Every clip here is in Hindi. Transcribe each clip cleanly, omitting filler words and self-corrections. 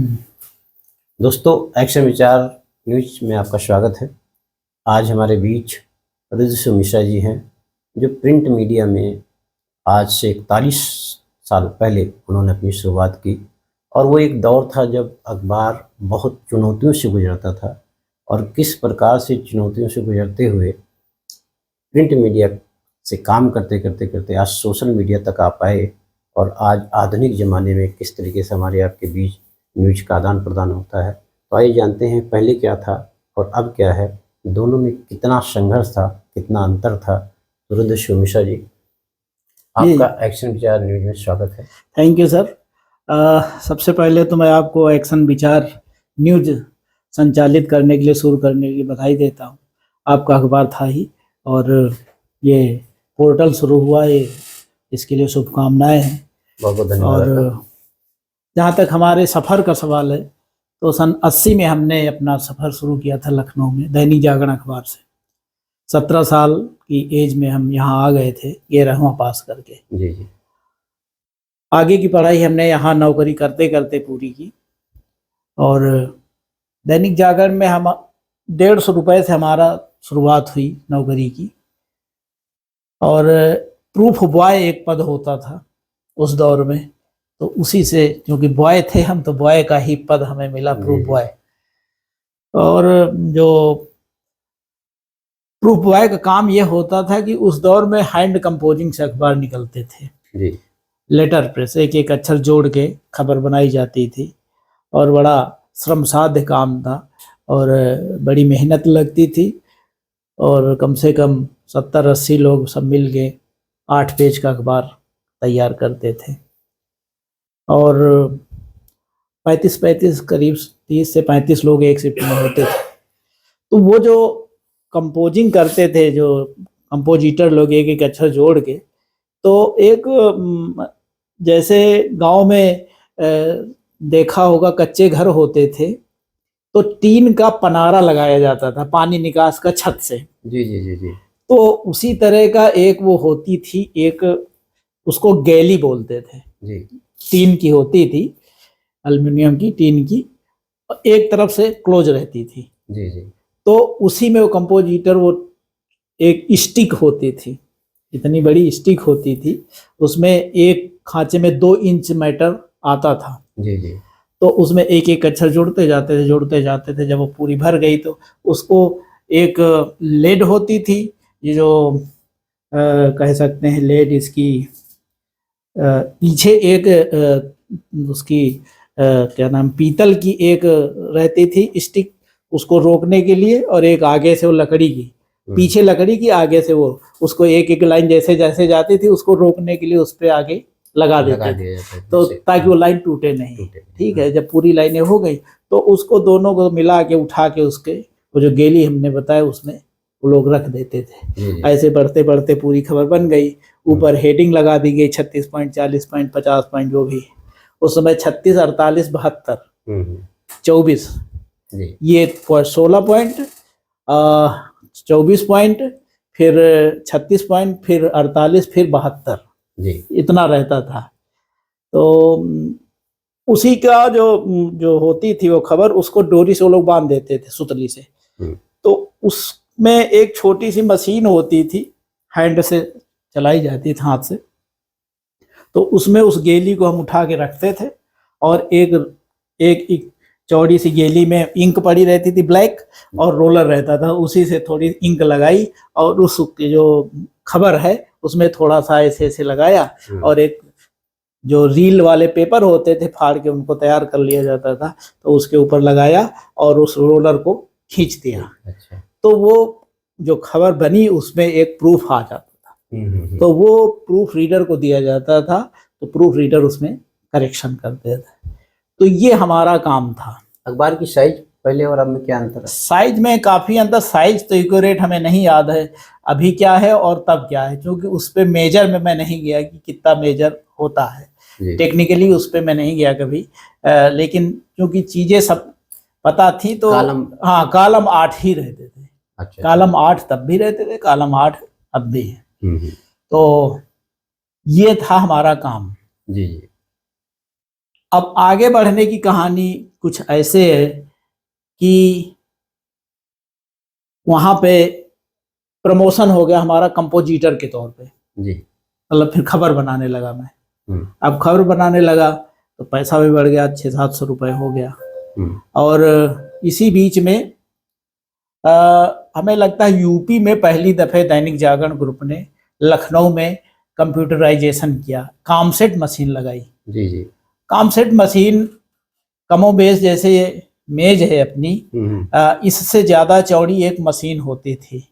दोस्तों, एक्शन विचार न्यूज में आपका स्वागत है। आज हमारे बीच रुद्र मिश्रा जी हैं, जो प्रिंट मीडिया में आज से 41 साल पहले उन्होंने अपनी शुरुआत की। और वो एक दौर था जब अखबार बहुत चुनौतियों से गुजरता था, और किस प्रकार से चुनौतियों से गुजरते हुए प्रिंट मीडिया से काम करते करते करते आज सोशल मीडिया तक आ पाए। और आज आधुनिक ज़माने में किस तरीके से हमारे आपके बीच न्यूज का आदान प्रदान होता है। तो आइए जानते हैं पहले क्या था और अब क्या है, दोनों में कितना संघर्ष था, कितना अंतर था। तो रुद्र मिश्रा जी, आपका एक्शन विचार न्यूज में स्वागत है। Thank you sir. सबसे पहले तो मैं आपको एक्शन विचार न्यूज संचालित करने के लिए, शुरू करने के लिए बधाई देता हूँ। आपका अखबार था ही और ये पोर्टल शुरू हुआ है, इसके लिए शुभकामनाएं हैं। बहुत बहुत धन्यवाद। और जहाँ तक हमारे सफ़र का सवाल है, तो सन 80 में हमने अपना सफ़र शुरू किया था लखनऊ में दैनिक जागरण अखबार से। 17 साल की एज में हम यहाँ आ गए थे, 11वां पास करके। जी जी। आगे की पढ़ाई हमने यहाँ नौकरी करते करते पूरी की। और दैनिक जागरण में हम 150 रुपये से हमारा शुरुआत हुई नौकरी की। और प्रूफ बॉय एक पद होता था उस दौर में, तो उसी से, क्योंकि बॉय थे हम, तो बॉय का ही पद हमें मिला, प्रूफ बॉय। और जो प्रूफ बॉय का काम ये होता था कि उस दौर में हैंड कंपोजिंग से अखबार निकलते थे जी। लेटर प्रेस, एक एक अक्षर जोड़ के खबर बनाई जाती थी। और बड़ा श्रम साध्य काम था और बड़ी मेहनत लगती थी। और कम से कम 70-80 लोग सब मिल के 8 पेज का अखबार तैयार करते थे। और 35 करीब 30 से 35 लोग एक शिफ्ट में होते थे। तो वो जो कंपोजिंग करते थे, जो कंपोजिटर लोग एक एक अक्षर जोड़ के, तो एक जैसे गांव में देखा होगा कच्चे घर होते थे, तो टीन का पनारा लगाया जाता था पानी निकास का छत से। जी जी जी जी। तो उसी तरह का एक वो होती थी, एक उसको गैली बोलते थे जी। टीन की होती थी, एल्युमिनियम की टीन की, एक तरफ से क्लोज रहती थी। जी जी। तो उसी में वो कंपोजिटर, वो एक स्टिक होती थी, इतनी बड़ी स्टिक होती थी, उसमें एक खांचे में 2 इंच मैटर आता था। जी जी। तो उसमें एक एक अक्षर जोड़ते जाते थे। जब वो पूरी भर गई तो उसको एक लेड होती थी, ये जो कह सकते हैं लेड, इसकी पीछे एक उसकी क्या नाम, पीतल की एक रहती थी स्टिक, उसको रोकने के लिए, और एक आगे से वो लकड़ी की, पीछे लकड़ी की, आगे से वो, उसको एक एक लाइन जैसे जैसे जाती थी उसको रोकने के लिए उस पे आगे लगा देते थे, तो ताकि वो लाइन टूटे नहीं। ठीक है, जब पूरी लाइनें हो गई तो उसको दोनों को मिला के उठा के उसके वो जो गेली हमने बताया उसमें वो लोग रख देते थे। ऐसे बढ़ते बढ़ते पूरी खबर बन गई। ऊपर हेडिंग लगा दी गई 36 पॉइंट, 40 पॉइंट, 50 पॉइंट, जो भी उस समय 36, 48, 72, 24, ये 16 पॉइंट, 24 पॉइंट, फिर 36 पॉइंट, फिर 48, फिर 72, इतना रहता था। तो उसी का जो होती थी वो खबर, उसको डोरी से वो लोग बांध देते थे, सुतली से। तो उसमें एक छोटी सी मशीन होती थी, हैंड से चलाई जाती थी, हाथ से। तो उसमें उस गेली को हम उठा के रखते थे, और एक चौड़ी सी गेली में इंक पड़ी रहती थी ब्लैक, और रोलर रहता था, उसी से थोड़ी इंक लगाई और उस जो खबर है उसमें थोड़ा सा ऐसे ऐसे लगाया, और एक जो रील वाले पेपर होते थे फाड़ के उनको तैयार कर लिया जाता था, तो उसके ऊपर लगाया और उस रोलर को खींच दिया। अच्छा। तो वो जो खबर बनी उसमें एक प्रूफ आ जाता था, तो वो प्रूफ रीडर को दिया जाता था, तो प्रूफ रीडर उसमें करेक्शन करते थे। तो ये हमारा काम था। अखबार की साइज पहले और अब में क्या अंतर है? साइज में काफ़ी अंतर, साइज तो एक्यूरेट हमें नहीं याद है अभी क्या है और तब क्या है, क्योंकि उस पर मेजर में मैं नहीं गया कि कितना मेजर होता है, टेक्निकली उस पर मैं नहीं गया कभी। लेकिन क्योंकि चीज़ें सब पता थी, तो हाँ, कॉलम 8 ही रहते थे। अच्छा। कॉलम 8 तब भी रहते थे, कॉलम 8 अब भी है। तो ये था हमारा काम। जी जी। अब आगे बढ़ने की कहानी कुछ ऐसे है कि वहां पे प्रमोशन हो गया हमारा कंपोजिटर के तौर पे जी। मतलब फिर खबर बनाने लगा मैं। अब खबर बनाने लगा तो पैसा भी बढ़ गया, 600-700 रुपए हो गया। और इसी बीच में हमें लगता है यूपी में पहली दफे दैनिक जागरण ग्रुप ने लखनऊ में कंप्यूटराइजेशन किया, कामसेट मशीन लगाई। जी जी। कामसेट मशीन कमोबेश जैसे मेज है अपनी, इससे ज्यादा चौड़ी एक मशीन होती थी।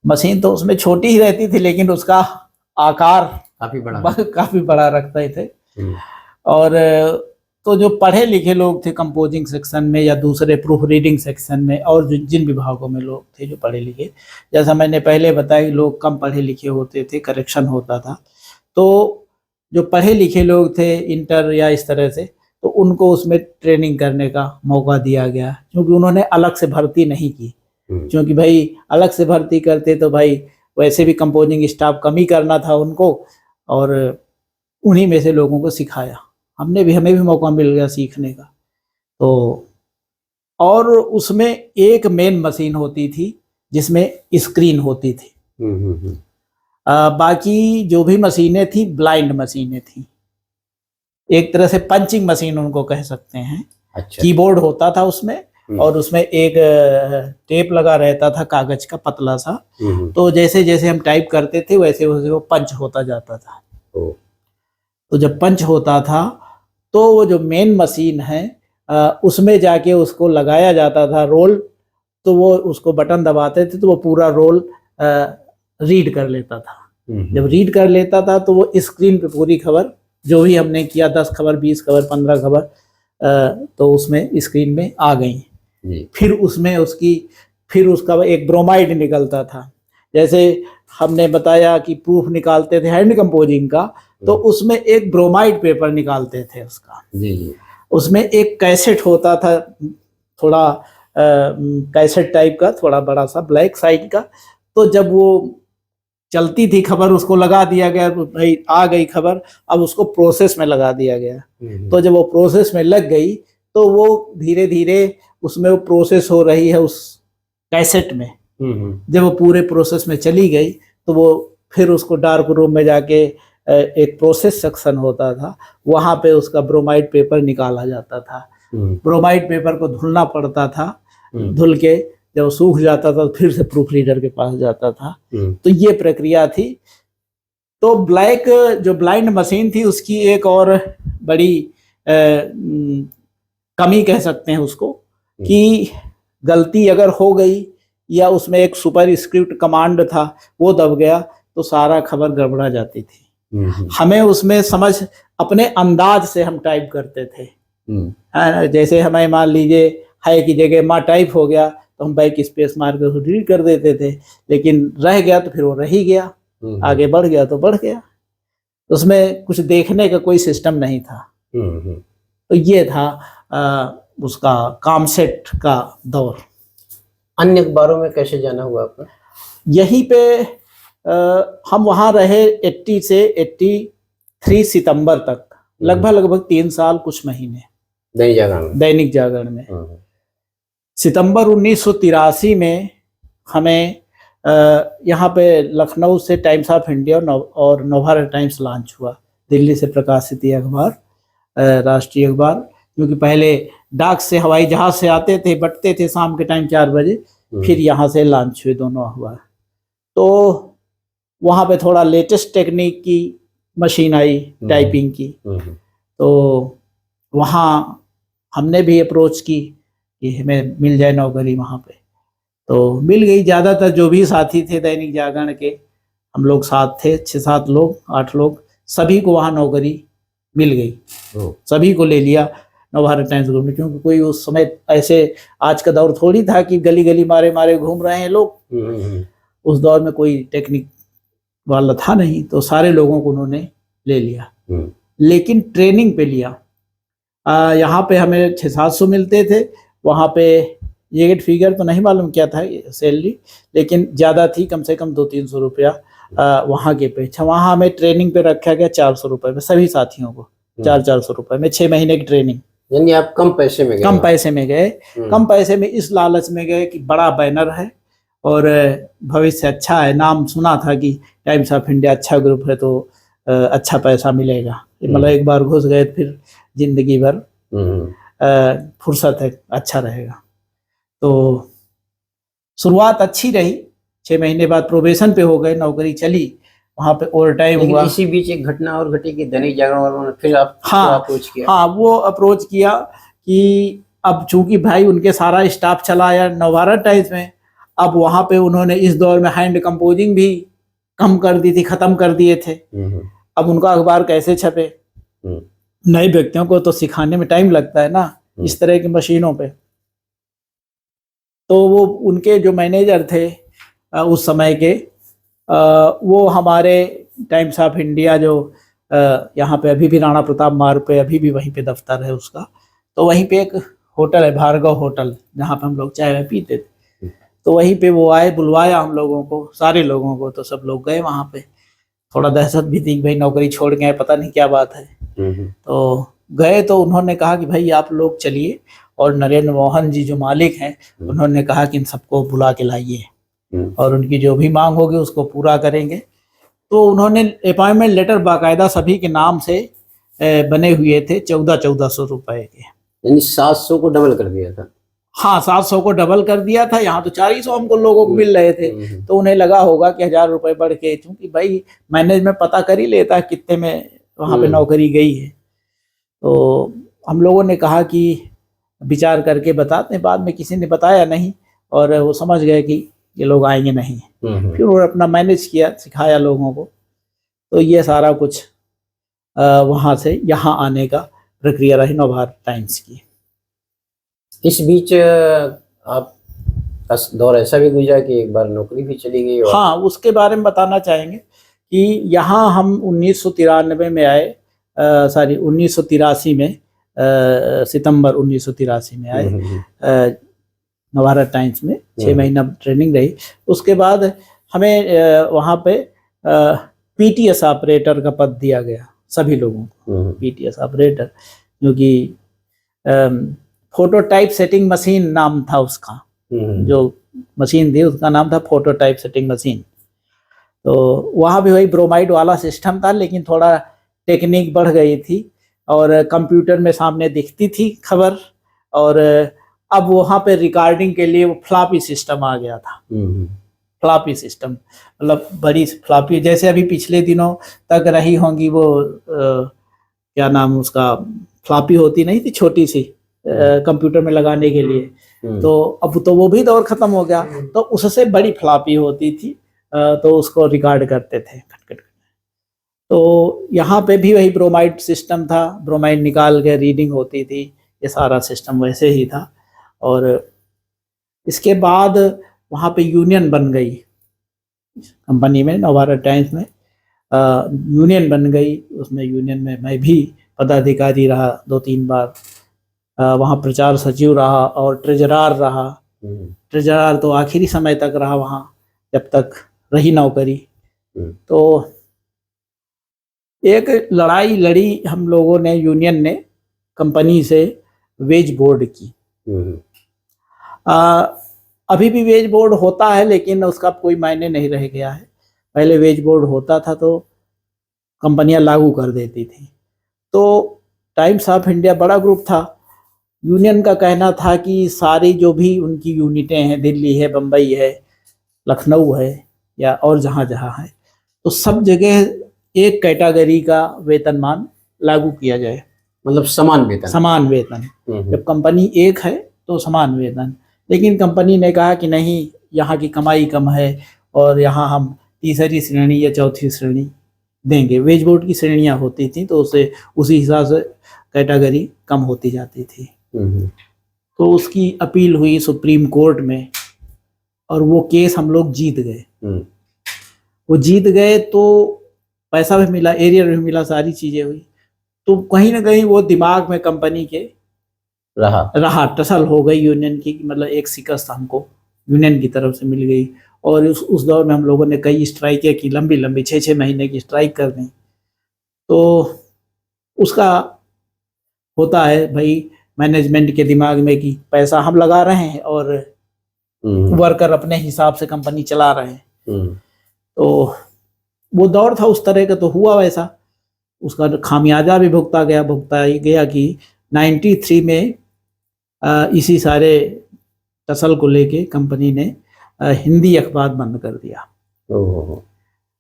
मशीन तो उसमें छोटी ही रहती थी लेकिन उसका आकार काफी बड़ा रखते थे। और तो जो पढ़े लिखे लोग थे कंपोजिंग सेक्शन में या दूसरे प्रूफ रीडिंग सेक्शन में और जिन विभागों में लोग थे जो पढ़े लिखे, जैसा मैंने पहले बताया लोग कम पढ़े लिखे होते थे, करेक्शन होता था, तो जो पढ़े लिखे लोग थे इंटर या इस तरह से, तो उनको उसमें ट्रेनिंग करने का मौका दिया गया, क्योंकि उन्होंने अलग से भर्ती नहीं की। क्योंकि भाई अलग से भर्ती करते तो भाई वैसे भी कंपोजिंग स्टाफ कम ही करना था उनको, और उन्हीं में से लोगों को सिखाया। हमें भी मौका मिल गया सीखने का। तो और उसमें एक मेन मशीन होती थी जिसमें स्क्रीन होती थी। बाकी जो भी मशीनें थी ब्लाइंड मशीनें थी, एक तरह से पंचिंग मशीन उनको कह सकते हैं। अच्छा। कीबोर्ड होता था उसमें और उसमें एक टेप लगा रहता था कागज का पतला सा, तो जैसे जैसे हम टाइप करते थे वैसे वैसे वो पंच होता जाता था। तो जब पंच होता था तो वो जो मेन मशीन है उसमें जाके उसको लगाया जाता था रोल, तो वो उसको बटन दबाते थे तो वो पूरा रोल रीड कर लेता था। जब रीड कर लेता था तो वो स्क्रीन पे पूरी खबर जो भी हमने किया 10 खबर 20 खबर 15 खबर तो उसमें स्क्रीन में आ गई। फिर उसमें फिर उसका एक ब्रोमाइड निकलता था। जैसे हमने बताया कि प्रूफ निकालते थे हैंड कंपोजिंग का, तो उसमें एक ब्रोमाइड पेपर निकालते थे उसका। जी। उसमें एक कैसेट होता था, थोड़ा कैसेट टाइप का, थोड़ा बड़ा सा ब्लैक साइड का। तो जब वो चलती थी खबर उसको लगा दिया गया, भाई आ गई खबर, अब उसको प्रोसेस में लगा दिया गया। तो जब वो प्रोसेस में लग गई तो वो धीरे धीरे उसमें वो प्रोसेस हो रही है उस कैसेट में। जब वो पूरे प्रोसेस में चली गई तो वो फिर उसको डार्क रूम में जाके एक प्रोसेस सेक्शन होता था, वहां पे उसका ब्रोमाइड पेपर निकाला जाता था। ब्रोमाइड पेपर को धुलना पड़ता था, धुल के जब सूख जाता था फिर से प्रूफ रीडर के पास जाता था। तो ये प्रक्रिया थी। तो ब्लैक जो ब्लाइंड मशीन थी उसकी एक और बड़ी कमी कह सकते हैं उसको, कि गलती अगर हो गई या उसमें एक सुपर स्क्रिप्ट कमांड था वो दब गया तो सारा खबर गड़बड़ा जाती थी। हमें उसमें समझ अपने अंदाज से हम टाइप करते थे। जैसे हमें मान लीजिए है की जगह माँ टाइप हो गया तो हम बैक स्पेस मार कर रीड कर देते थे, लेकिन रह गया तो फिर वो रह ही गया, आगे बढ़ गया तो बढ़ गया, उसमें कुछ देखने का कोई सिस्टम नहीं था। तो ये था उसका कामसेट का दौर। अन्य अखबारों में कैसे जाना हुआ आपका? यहीं पे हम वहाँ रहे 80 से 83 सितंबर तक, लगभग 3 साल कुछ महीने दैनिक जागरण में। सितंबर 1983 में हमें यहाँ पे लखनऊ से टाइम्स ऑफ इंडिया और नवभारत टाइम्स लॉन्च हुआ, दिल्ली से प्रकाशित ये अखबार, राष्ट्रीय अखबार। क्योंकि पहले डाक से हवाई जहाज से आते थे, बटते थे शाम के टाइम 4 बजे, फिर यहाँ से लॉन्च हुए दोनों अखबार। तो वहाँ पे थोड़ा लेटेस्ट टेक्निक की मशीन आई टाइपिंग की, तो वहाँ हमने भी अप्रोच की कि हमें मिल जाए नौकरी वहाँ पे, तो मिल गई। ज़्यादातर जो भी साथी थे दैनिक जागरण के, हम लोग साथ थे, 6-7 लोग 8 लोग, सभी को वहाँ नौकरी मिल गई, सभी को ले लिया नवभारत टाइम्स ग्रुप में। क्योंकि कोई उस समय ऐसे आज का दौर थोड़ी था कि गली गली मारे मारे घूम रहे हैं लोग, उस दौर में कोई टेक्निक वाला था नहीं, तो सारे लोगों को उन्होंने ले लिया। लेकिन ट्रेनिंग पे लिया। यहाँ पे हमें 600-700 मिलते थे, वहाँ पे ये फिगर तो नहीं मालूम क्या था सैलरी, लेकिन ज़्यादा थी, कम से कम 200-300 रुपया वहाँ के पे। वहाँ हमें ट्रेनिंग पे रखा गया 400 रुपये में सभी साथियों को, 400 रुपए में 6 महीने की ट्रेनिंग। यानी आप कम पैसे में गए? कम पैसे में गए। कम पैसे में इस लालच में गए कि बड़ा बैनर है और भविष्य अच्छा है, नाम सुना था कि टाइम्स ऑफ इंडिया अच्छा ग्रुप है तो अच्छा पैसा मिलेगा। मतलब एक बार घुस गए फिर जिंदगी भर फुर्सत है, अच्छा रहेगा। तो शुरुआत अच्छी रही, 6 महीने बाद प्रोबेशन पे हो गए, नौकरी चली, वहाँ पे ओवर टाइम हुआ। इसी बीच एक घटना और घटी कि दैनिक जागरण वालों ने फिर आप अप्रोच किया? हाँ, वो अप्रोच किया कि अब चूंकि भाई उनके सारा स्टाफ चला आया नवभारत टाइम्स में, अब वहाँ पे उन्होंने इस दौर में हैंड कंपोजिंग भी कम कर दी थी, खत्म कर दिए थे। अब उनका अखबार कैसे छपे? नए व्यक्तियों को तो सिखाने में टाइम लगता है ना इस तरह की मशीनों पे। तो वो उनके जो मैनेजर थे उस समय के, वो हमारे टाइम्स ऑफ इंडिया जो यहाँ पे अभी भी राणा प्रताप मार्ग पे अभी भी वहीं पे दफ्तर है उसका, तो वहीं पे एक होटल है भार्गव होटल, जहाँ पे हम लोग चाय में पीते थे। तो वहीं पे वो आए, बुलवाया हम लोगों को, सारे लोगों को, तो सब लोग गए वहाँ पे। थोड़ा दहशत भी थी, भाई नौकरी छोड़ गए, पता नहीं क्या बात है। तो गए तो उन्होंने कहा कि भाई आप लोग चलिए, और नरेंद्र मोहन जी जो मालिक हैं उन्होंने कहा कि इन सबको बुला के लाइए और उनकी जो भी मांग होगी उसको पूरा करेंगे। तो उन्होंने अपॉइंटमेंट लेटर बाकायदा सभी के नाम से बने हुए थे, 1400 रुपए के। यानी 700 को डबल कर दिया था? हाँ, 700 को डबल कर दिया था। यहाँ तो 400 हमको लोगों को मिल रहे थे, तो उन्हें लगा होगा कि 1000 रुपए बढ़ के, क्योंकि भाई मैनेजमेंट पता कर ही लेता है कितने में वहाँ पे नौकरी गई है। तो हम लोगों ने कहा कि विचार करके बताते हैं, बाद में किसी ने बताया नहीं और वो समझ गए कि ये लोग आएंगे नहीं। फिर वो अपना मैनेज किया, सिखाया लोगों को। तो ये सारा कुछ वहाँ से यहाँ आने का प्रक्रिया रही नवभारत टाइम्स की। इस बीच आप दौर ऐसा भी गुजरा कि एक बार नौकरी भी चली गई? हाँ, उसके बारे में बताना चाहेंगे कि यहाँ हम 1993 में आए, 1983 में, सितंबर 1983 में आए नवभारत टाइम्स में। 6 महीना ट्रेनिंग रही। उसके बाद हमें वहाँ पे पीटीएस ऑपरेटर का पद दिया गया सभी लोगों को। पीटीएस ऑपरेटर, जो कि फोटोटाइप सेटिंग मशीन नाम था उसका। जो मशीन थी उसका नाम था फोटोटाइप सेटिंग मशीन। तो वहाँ भी वही ब्रोमाइड वाला सिस्टम था, लेकिन थोड़ा टेक्निक बढ़ गई थी और कंप्यूटर में सामने दिखती थी खबर, और अब वहाँ पे रिकॉर्डिंग के लिए वो फ्लॉपी सिस्टम आ गया था। फ्लॉपी सिस्टम मतलब बड़ी फ्लॉपी, जैसे अभी पिछले दिनों तक रही होंगी वो क्या नाम उसका, फ्लॉपी होती नहीं थी छोटी सी कंप्यूटर में लगाने के लिए। तो अब तो वो भी दौर खत्म हो गया, तो उससे बड़ी फ्लॉपी होती थी, तो उसको रिकॉर्ड करते थे खट। तो यहाँ पे भी वही ब्रोमाइड सिस्टम था, ब्रोमाइड निकाल के रीडिंग होती थी, ये सारा सिस्टम वैसे ही था। और इसके बाद वहाँ पे यूनियन बन गई कंपनी में, नवभारत टाइम्स में यूनियन बन गई। उसमें यूनियन में मैं भी पदाधिकारी रहा 2-3 बार, वहाँ प्रचार सचिव रहा और ट्रेजरार रहा। ट्रेजरार तो आखिरी समय तक रहा वहाँ, जब तक रही नौकरी। तो एक लड़ाई लड़ी हम लोगों ने, यूनियन ने कंपनी से वेज बोर्ड की। अभी भी वेज बोर्ड होता है, लेकिन उसका कोई मायने नहीं रह गया है। पहले वेज बोर्ड होता था तो कंपनियां लागू कर देती थी। तो टाइम्स ऑफ इंडिया बड़ा ग्रुप था, यूनियन का कहना था कि सारी जो भी उनकी यूनिटें हैं, दिल्ली है, बम्बई है, लखनऊ है या और जहाँ जहाँ है, तो सब जगह एक कैटेगरी का वेतनमान लागू किया जाए। मतलब समान वेतन? समान वेतन। जब कंपनी एक है तो समान वेतन। लेकिन कंपनी ने कहा कि नहीं, यहाँ की कमाई कम है और यहाँ हम तीसरी श्रेणी या चौथी श्रेणी देंगे। वेज बोर्ड की श्रेणियाँ होती थी, तो उसे उसी हिसाब से कैटेगरी कम होती जाती थी। तो उसकी अपील हुई सुप्रीम कोर्ट में और वो केस हम लोग जीत गए। वो जीत गए तो पैसा भी मिला, एरियर भी मिला, सारी चीजें हुई। तो कहीं ना कहीं वो दिमाग में कंपनी के रहा टसल हो गई यूनियन की, मतलब एक शिकस्त हमको यूनियन की तरफ से मिल गई। और उस दौर में हम लोगों ने कई स्ट्राइकें की, लंबी 6-6 महीने की स्ट्राइक कर दी। तो उसका होता है भाई मैनेजमेंट के दिमाग में कि पैसा हम लगा रहे हैं और वर्कर अपने हिसाब से कंपनी चला रहे हैं। तो वो दौर था उस तरह का, तो हुआ वैसा। उसका खामियाजा भी भुगता गया कि 93 में इसी सारे टसल को लेके कंपनी ने हिंदी अखबार बंद कर दिया।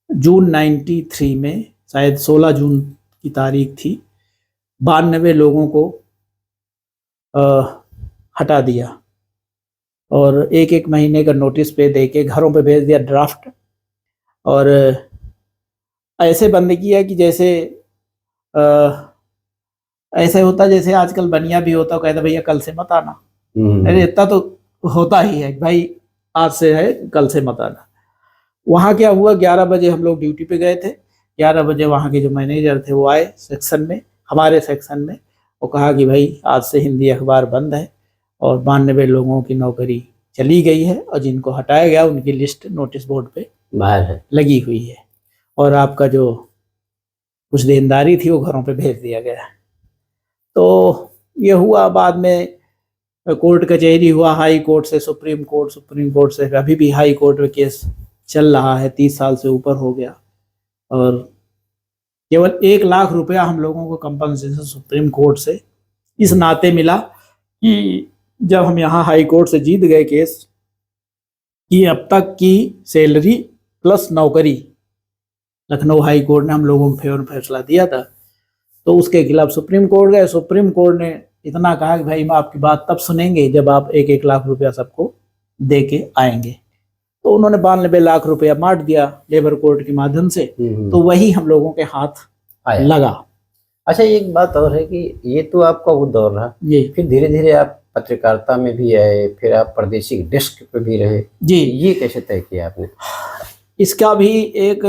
जून 93 में, शायद 16 जून की तारीख थी, 92 लोगों को हटा दिया और एक महीने का नोटिस पे देके घरों पे भेज दिया ड्राफ्ट। और ऐसे बंद किया कि जैसे ऐसे होता जैसे आजकल बनिया भी होता, कहता भैया कल से मत आना। अरे इतना तो होता ही है भाई, आज से है कल से मत आना। वहाँ क्या हुआ, 11 बजे हम लोग ड्यूटी पे गए थे। 11 बजे वहाँ के जो मैनेजर थे वो आए सेक्शन में, हमारे सेक्शन में। वो कहा कि भाई आज से हिंदी अखबार बंद है और 92 लोगों की नौकरी चली गई है और जिनको हटाया गया उनकी लिस्ट नोटिस बोर्ड पे लगी हुई है और आपका जो कुछ देनदारी थी वो घरों पे भेज दिया गया। तो ये हुआ। बाद में कोर्ट कचहरी हुआ, हाई कोर्ट से सुप्रीम कोर्ट से अभी भी हाई कोर्ट में केस चल रहा है, 30 साल से ऊपर हो गया। और केवल 1 लाख रुपया हम लोगों को कंपनसेशन सुप्रीम कोर्ट से इस नाते मिला कि जब हम यहाँ हाई कोर्ट से जीत गए केस कि अब तक की सैलरी प्लस नौकरी, लखनऊ हाई कोर्ट ने हम लोगों को फेवर फैसला दिया था। तो उसके खिलाफ सुप्रीम कोर्ट गए। सुप्रीम कोर्ट ने इतना कहा कि भाई हम आपकी बात तब सुनेंगे जब आप 1-1 लाख रुपया सबको दे के आएंगे। तो उन्होंने 92 लाख रुपया मार दिया लेबर कोर्ट के माध्यम से। तो वही हम लोगों के हाथ लगा। अच्छा, एक बात और है कि ये तो आपका वो दौर रहा जी, फिर धीरे धीरे आप पत्रकारिता में भी आए, फिर आप प्रादेशिक डेस्क पे भी रहे जी। ये कैसे तय किया आपने? इसका भी एक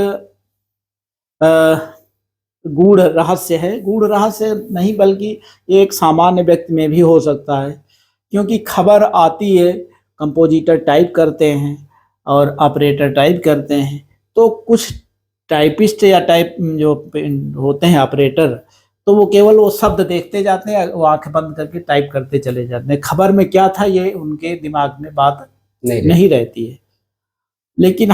गूढ़ रहस्य है। गूढ़ रहस्य नहीं बल्कि एक सामान्य व्यक्ति में भी हो सकता है, क्योंकि खबर आती है, कंपोजिटर टाइप करते हैं और ऑपरेटर टाइप करते हैं। तो कुछ टाइपिस्ट या टाइप जो होते हैं ऑपरेटर, तो वो केवल वो शब्द देखते जाते हैं, वो आंखें बंद करके टाइप करते चले जाते हैं। खबर में क्या था ये उनके दिमाग में बात नहीं रहती है। लेकिन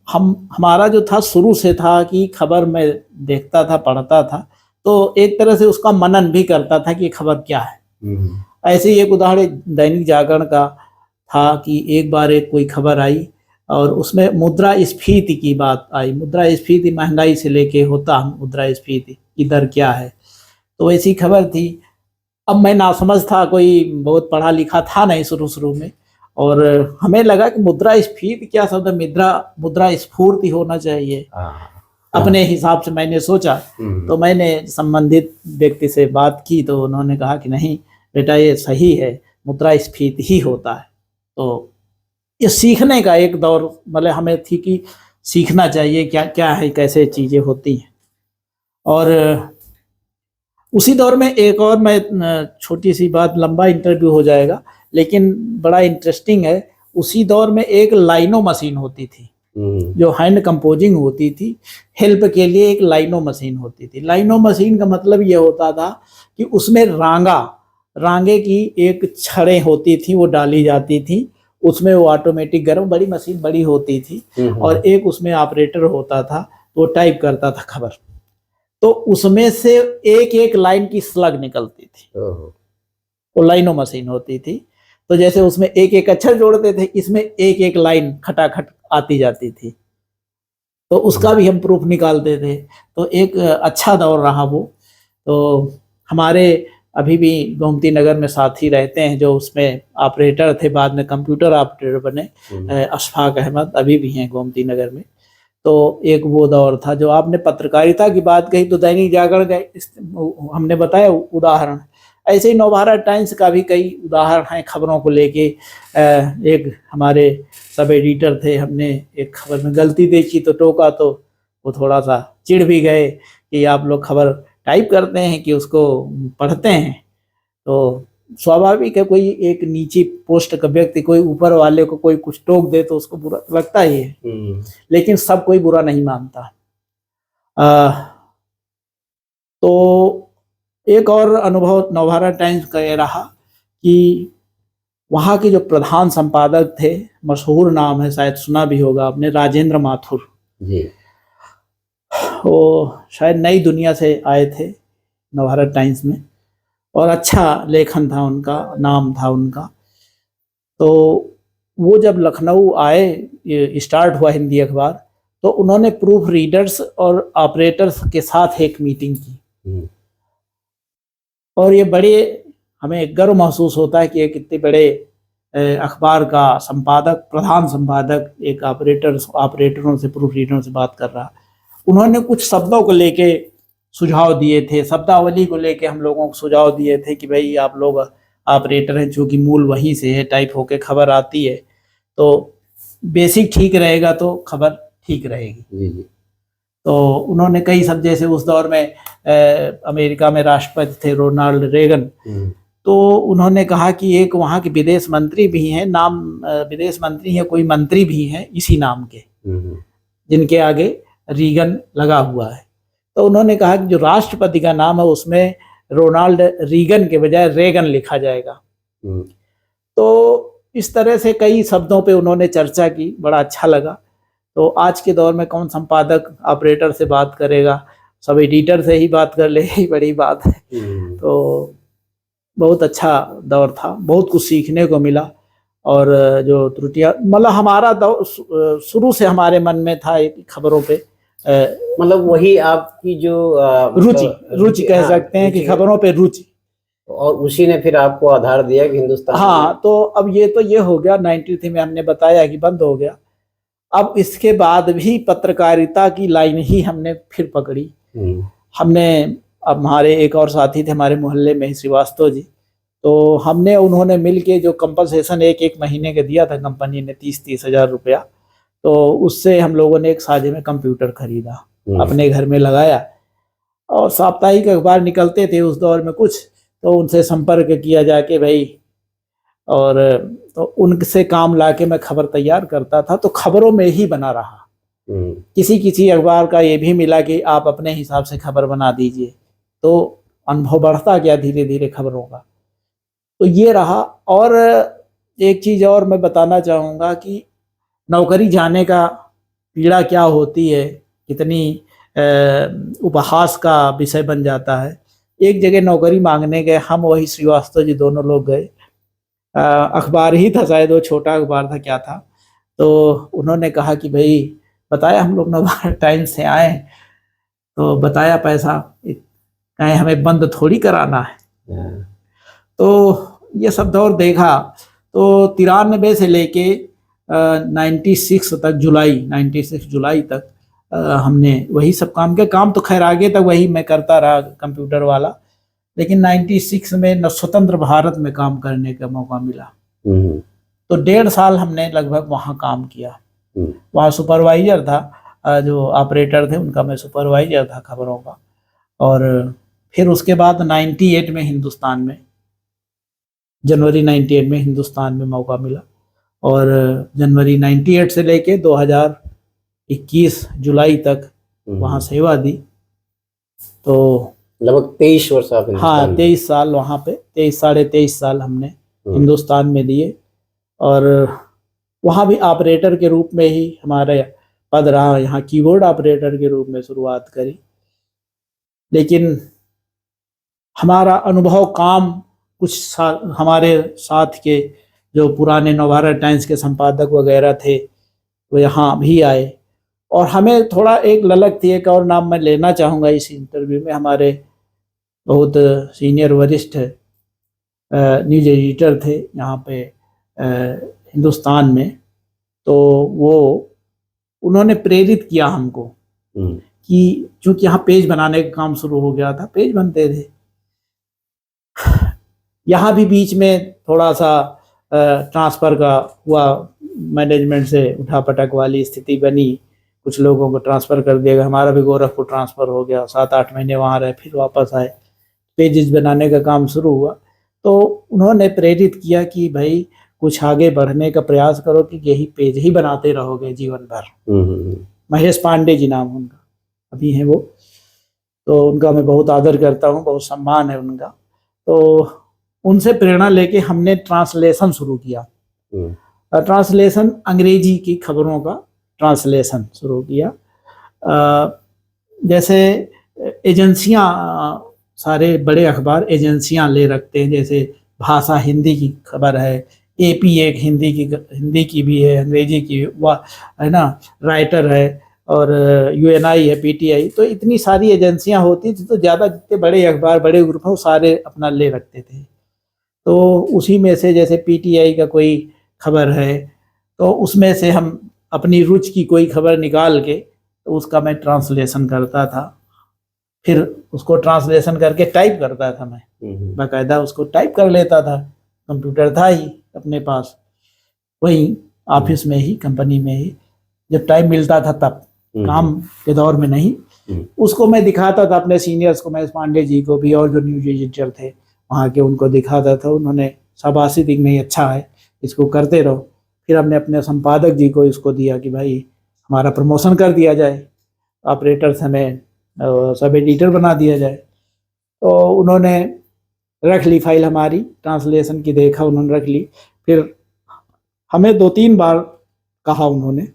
हमारा जो था शुरू से था कि खबर में देखता था, पढ़ता था, तो एक तरह से उसका मनन भी करता था कि खबर क्या है। ऐसे ही एक उदाहरण दैनिक जागरण का था कि एक बार एक कोई खबर आई और उसमें मुद्रास्फीति की बात आई। मुद्रास्फीति महंगाई से लेके होता है, मुद्रास्फीति की दर क्या है, तो ऐसी खबर थी। अब मैं नासमझ था, कोई बहुत पढ़ा लिखा था नहीं शुरू में, और हमें लगा कि मुद्रास्फीति क्या शब्द, मुद्रास्फूर्ति होना चाहिए। अपने हिसाब से मैंने सोचा। तो मैंने संबंधित व्यक्ति से बात की तो उन्होंने कहा कि नहीं बेटा ये सही है, मुद्रास्फीति ही होता है। तो ये सीखने का एक दौर मतलब हमें थी कि सीखना चाहिए क्या क्या है, कैसे चीज़ें होती हैं। और उसी दौर में एक और, मैं छोटी सी बात, लंबा इंटरव्यू हो जाएगा लेकिन बड़ा इंटरेस्टिंग है। उसी दौर में एक लाइनो मशीन होती थी जो हैंड कंपोजिंग होती थी, हेल्प के लिए एक लाइनो मशीन होती थी। लाइनो मशीन का मतलब ये होता था कि उसमें रांगे की एक छड़ें होती थी, वो डाली जाती थी, उसमें वो ऑटोमेटिक गर्म, बड़ी मशीन बड़ी होती थी, और एक उसमें ऑपरेटर होता था तो टाइप करता था खबर। तो उसमें से एक लाइन की स्लग निकलती थी, वो लाइनो मशीन होती थी। तो जैसे उसमें एक अक्षर जोड़ते थे, इसमें एक लाइन खटाखट आती जाती थी, तो उसका भी हम प्रूफ निकालते थे। तो एक अच्छा दौर रहा वो। तो हमारे अभी भी गोमती नगर में साथी रहते हैं जो उसमें ऑपरेटर थे, बाद में कंप्यूटर ऑपरेटर बने, अशफाक अहमद, अभी भी हैं गोमती नगर में। तो एक वो दौर था। जो आपने पत्रकारिता की बात कही तो दैनिक जागरण का हमने बताया उदाहरण, ऐसे ही नवभारत टाइम्स का भी कई उदाहरण हैं खबरों को लेके। एक हमारे सब एडिटर थे, हमने एक खबर में गलती देखी तो टोका, तो वो थोड़ा सा चिढ़ भी गए कि आप लोग खबर टाइप करते हैं कि उसको पढ़ते हैं। तो स्वाभाविक है, कोई एक नीची पोस्ट का व्यक्ति कोई ऊपर वाले को कोई कुछ टोक दे तो उसको बुरा लगता ही है, लेकिन सब कोई बुरा नहीं मानता। तो एक और अनुभव नवभारत टाइम्स का ये रहा कि वहाँ के जो प्रधान संपादक थे, मशहूर नाम है, शायद सुना भी होगा आपने, राजेंद्र माथुर जी। वो शायद नई दुनिया से आए थे नवभारत टाइम्स में, और अच्छा लेखन था उनका, नाम था उनका। तो वो जब लखनऊ आए, स्टार्ट हुआ हिंदी अखबार, तो उन्होंने प्रूफ रीडर्स और ऑपरेटर्स के साथ एक मीटिंग की, और ये बड़े हमें गर्व महसूस होता है कि एक इतने बड़े अखबार का संपादक, प्रधान संपादक एक ऑपरेटरों से, प्रूफ रीडरों से बात कर रहा। उन्होंने कुछ शब्दों को लेके सुझाव दिए थे, शब्दावली को लेके हम लोगों को सुझाव दिए थे कि भाई आप लोग ऑपरेटर हैं, चूँकि मूल वहीं से है, टाइप होके खबर आती है, तो बेसिक ठीक रहेगा तो खबर ठीक रहेगी। जी। तो उन्होंने कई शब्द, जैसे उस दौर में अमेरिका में राष्ट्रपति थे रोनाल्ड रेगन, तो उन्होंने कहा कि एक वहाँ के विदेश मंत्री भी हैं, नाम विदेश मंत्री हैं, कोई मंत्री भी हैं इसी नाम के, जिनके आगे रीगन लगा हुआ है। तो उन्होंने कहा कि जो राष्ट्रपति का नाम है उसमें रोनाल्ड रीगन के बजाय रेगन लिखा जाएगा। तो इस तरह से कई शब्दों पे उन्होंने चर्चा की, बड़ा अच्छा लगा। तो आज के दौर में कौन संपादक ऑपरेटर से बात करेगा, सब एडिटर से ही बात कर ले, यही बड़ी बात है। तो बहुत अच्छा दौर था, बहुत कुछ सीखने को मिला। और जो त्रुटियां, मतलब हमारा शुरू से हमारे मन में था खबरों पे, मतलब वही आपकी जो रुचि कह सकते हैं कि खबरों पे रुचि, और उसी ने फिर आपको आधार दिया कि हिंदुस्तान। हाँ, तो अब ये हो गया 93 में, हमने बताया कि बंद हो गया। अब इसके बाद भी पत्रकारिता की लाइन ही हमने फिर पकड़ी। हमने, अब हमारे एक और साथी थे हमारे मोहल्ले में ही, श्रीवास्तव जी, तो हमने उन्होंने मिलके जो कंपनसेशन एक महीने का दिया था कंपनी ने, 30 हज़ार रुपया, तो उससे हम लोगों ने एक साझे में कंप्यूटर खरीदा, अपने घर में लगाया, और साप्ताहिक अखबार निकलते थे उस दौर में कुछ, तो उनसे संपर्क किया जाके भाई, और तो उनसे काम लाके मैं खबर तैयार करता था। तो खबरों में ही बना रहा। किसी अखबार का ये भी मिला कि आप अपने हिसाब से खबर बना दीजिए, तो अनुभव बढ़ता गया धीरे धीरे खबरों का। तो ये रहा। और एक चीज़ और मैं बताना चाहूँगा कि नौकरी जाने का पीड़ा क्या होती है, कितनी उपहास का विषय बन जाता है। एक जगह नौकरी मांगने गए हम, वही श्रीवास्तव जी, दोनों लोग गए। अखबार ही था शायद, वो छोटा अखबार था क्या था, तो उन्होंने कहा कि भाई, बताया हम लोग नवभारत टाइम्स से आए, तो बताया पैसा कहीं हमें बंद थोड़ी कराना है। तो ये सब दौर देखा। तो 93 से लेके 96 तक, 96 जुलाई तक हमने वही सब काम किया। काम तो खैर आगे तक वही मैं करता रहा, कंप्यूटर वाला, लेकिन 96 में स्वतंत्र भारत में काम करने का मौका मिला। तो 1.5 साल हमने लगभग वहाँ काम किया। वहाँ सुपरवाइजर था, जो ऑपरेटर थे उनका मैं सुपरवाइजर था खबरों का। और फिर उसके बाद 98 में हिंदुस्तान में, जनवरी 98 में हिंदुस्तान में मौका मिला। और जनवरी 98 से लेके 2021 जुलाई तक वहाँ सेवा दी। तो लगभग 23 वर्ष आप, हाँ, 23 साल वहाँ पे, 23-23.5 साल हमने हिंदुस्तान में दिए। और वहाँ भी ऑपरेटर के रूप में ही हमारा पद रहा। यहाँ कीबोर्ड ऑपरेटर के रूप में शुरुआत करी, लेकिन हमारा अनुभव, काम, कुछ हमारे साथ के जो पुराने नवभारत टाइम्स के संपादक वगैरह थे वो यहाँ भी आए। और हमें थोड़ा एक ललक थी, एक और नाम मैं लेना चाहूँगा इस इंटरव्यू में, हमारे बहुत सीनियर वरिष्ठ न्यूज एडिटर थे यहाँ पे हिंदुस्तान में। तो वो, उन्होंने प्रेरित किया हमको कि, चूँकि यहाँ पेज बनाने का काम शुरू हो गया था, पेज बनते थे। यहाँ भी बीच में थोड़ा सा ट्रांसफ़र का हुआ, मैनेजमेंट से उठापटक वाली स्थिति बनी, कुछ लोगों को ट्रांसफ़र कर दिया गया। हमारा भी गोरखपुर ट्रांसफ़र हो गया, 7-8 महीने वहाँ रहे, फिर वापस आए, पेजेस बनाने का काम शुरू हुआ। तो उन्होंने प्रेरित किया कि भाई कुछ आगे बढ़ने का प्रयास करो, कि यही पेज ही बनाते रहोगे जीवन भर। महेश पांडे जी नाम उनका, अभी हैं वो। तो उनका मैं बहुत आदर करता हूँ, बहुत सम्मान है उनका। तो उनसे प्रेरणा लेके हमने ट्रांसलेशन शुरू किया। ट्रांसलेशन, अंग्रेजी की खबरों का ट्रांसलेशन शुरू किया। जैसे एजेंसियां, सारे बड़े अखबार एजेंसियां ले रखते हैं, जैसे भाषा हिंदी की खबर है, एपी एक हिंदी की भी है, अंग्रेजी की वह है ना, राइटर है, और यूएनआई है, पीटीआई। तो इतनी सारी एजेंसियां होती थी, तो ज़्यादा जितने बड़े अखबार, बड़े ग्रुप हैं, वो सारे अपना ले रखते थे। तो उसी में से जैसे पीटीआई का कोई खबर है, तो उसमें से हम अपनी रुचि की कोई खबर निकाल के तो उसका मैं ट्रांसलेशन करता था। फिर उसको ट्रांसलेशन करके टाइप करता था मैं, बाकायदा उसको टाइप कर लेता था। कंप्यूटर था ही अपने पास, वहीं ऑफिस में ही, कंपनी में ही, जब टाइम मिलता था तब, काम के दौर में नहीं। उसको मैं दिखाता था अपने सीनियर्स को, महेश पांडे जी को भी, और जो न्यूज एडिटर थे वहाँ के, उनको दिखाता था। उन्होंने शाबाशी दी, नहीं अच्छा है, इसको करते रहो। फिर हमने अपने संपादक जी को इसको दिया कि भाई हमारा प्रमोशन कर दिया जाए, ऑपरेटर्स हमें सब एडिटर बना दिया जाए। तो उन्होंने रख ली फाइल हमारी, ट्रांसलेशन की देखा उन्होंने, रख ली। फिर हमें 2-3 बार कहा उन्होंने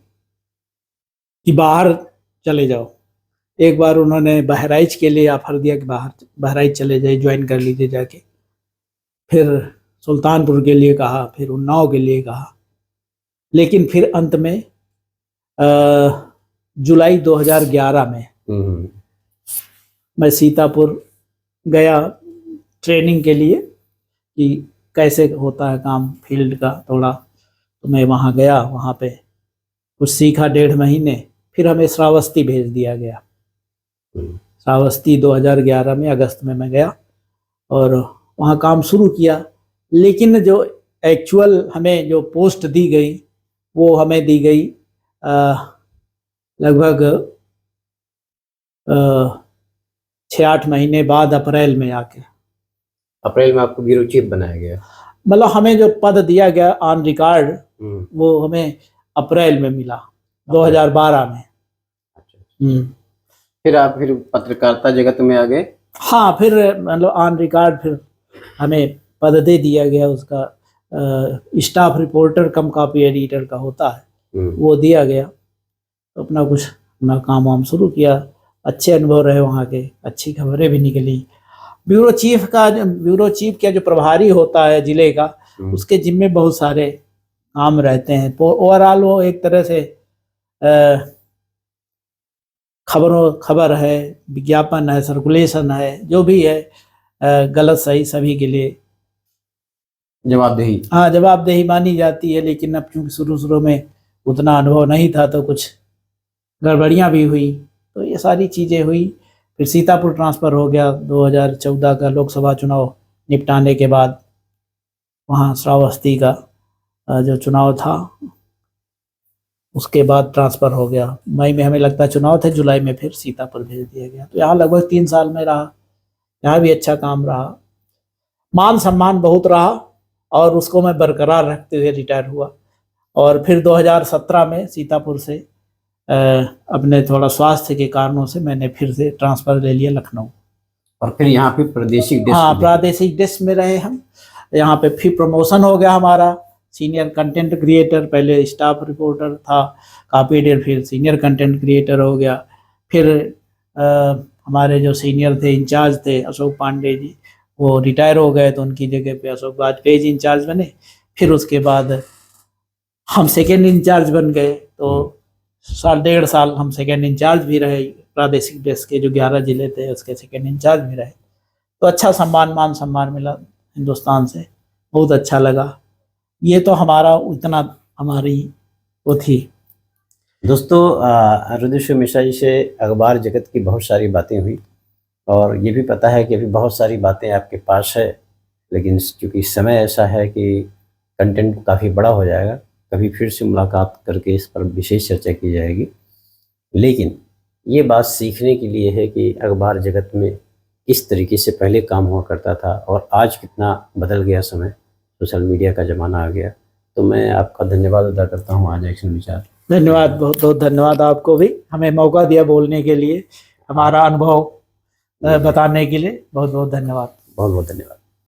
कि बाहर चले जाओ। एक बार उन्होंने बहराइच के लिए ऑफर दिया कि बहराइच चले जाए, ज्वाइन कर लीजिए जाके। फिर सुल्तानपुर के लिए कहा, फिर उन्नाव के लिए कहा। लेकिन फिर अंत में जुलाई 2011 में मैं सीतापुर गया ट्रेनिंग के लिए कि कैसे होता है काम फील्ड का थोड़ा। तो मैं वहाँ गया, वहाँ पे कुछ सीखा 1.5 महीने। फिर हमें श्रावस्ती भेज दिया गया। श्रावस्ती 2011 में अगस्त में मैं गया और वहाँ काम शुरू किया। लेकिन जो एक्चुअल हमें जो पोस्ट दी गई, वो हमें दी गई लगभग 6-8 महीने बाद, अप्रैल में आके। अप्रैल में आपको ब्यूरो चीफ बनाया गया? मतलब हमें जो पद दिया गया ऑन रिकॉर्ड, वो हमें अप्रैल में मिला, 2012 में। फिर आप फिर पत्रकारिता जगत में आ गए? हाँ, फिर मतलब ऑन रिकॉर्ड फिर हमें पद दे दिया गया, उसका स्टाफ रिपोर्टर कम कॉपी एडिटर का होता है, वो दिया गया। तो अपना काम वाम शुरू किया। अच्छे अनुभव रहे वहाँ के, अच्छी खबरें भी निकली। ब्यूरो चीफ का जो प्रभारी होता है जिले का, उसके जिम्मे बहुत सारे काम रहते हैं। तो ओवरऑल वो एक तरह से खबर है, विज्ञापन है, सर्कुलेशन है, जो भी है, गलत सही सभी के लिए जवाबदेही, हाँ, जवाबदेही मानी जाती है। लेकिन अब चूंकि शुरू में उतना अनुभव नहीं था, तो कुछ गड़बड़ियाँ भी हुई, तो ये सारी चीज़ें हुई। फिर सीतापुर ट्रांसफ़र हो गया 2014 का लोकसभा चुनाव निपटाने के बाद। वहाँ श्रावस्ती का जो चुनाव था, उसके बाद ट्रांसफ़र हो गया। मई में हमें लगता है चुनाव थे, जुलाई में फिर सीतापुर भेज दिया गया। तो यहाँ लगभग 3 साल में रहा। यहाँ भी अच्छा काम रहा, मान सम्मान बहुत रहा, और उसको मैं बरकरार रखते हुए रिटायर हुआ। और फिर 2017 में सीतापुर से अपने थोड़ा स्वास्थ्य के कारणों से मैंने फिर से ट्रांसफ़र ले लिया लखनऊ। और फिर यहाँ पे प्रादेशिक डेस्क, हाँ, प्रादेशिक डेस्क में रहे हम। यहाँ पे फिर प्रमोशन हो गया हमारा, सीनियर कंटेंट क्रिएटर। पहले स्टाफ रिपोर्टर था, कॉपी एडिटर, फिर सीनियर कंटेंट क्रिएटर हो गया। फिर हमारे जो सीनियर थे, इंचार्ज थे अशोक पांडे जी, वो रिटायर हो गए, तो उनकी जगह पे अशोक वाजपेयी जी इंचार्ज बने। फिर उसके बाद हम सेकेंड इंचार्ज बन गए। तो 1.5 साल हम सेकेंड इंचार्ज भी रहे। प्रादेशिक डेस्क के जो 11 जिले थे, उसके सेकेंड इंचार्ज भी रहे। तो अच्छा मान सम्मान मिला हिंदुस्तान से, बहुत अच्छा लगा। ये तो हमारी वो थी। दोस्तों, रुद्र मिश्रा जी से अखबार जगत की बहुत सारी बातें हुई, और ये भी पता है कि अभी बहुत सारी बातें आपके पास है, लेकिन क्योंकि समय ऐसा है कि कंटेंट काफ़ी बड़ा हो जाएगा, कभी फिर से मुलाकात करके इस पर विशेष चर्चा की जाएगी। लेकिन ये बात सीखने के लिए है कि अखबार जगत में किस तरीके से पहले काम हुआ करता था, और आज कितना बदल गया समय, सोशल मीडिया का ज़माना आ गया। तो मैं आपका धन्यवाद अदा करता हूँ आज एक्शन विचार। धन्यवाद, बहुत बहुत धन्यवाद आपको भी, हमें मौका दिया बोलने के लिए, हमारा अनुभव बताने के लिए बहुत बहुत धन्यवाद। बहुत बहुत धन्यवाद।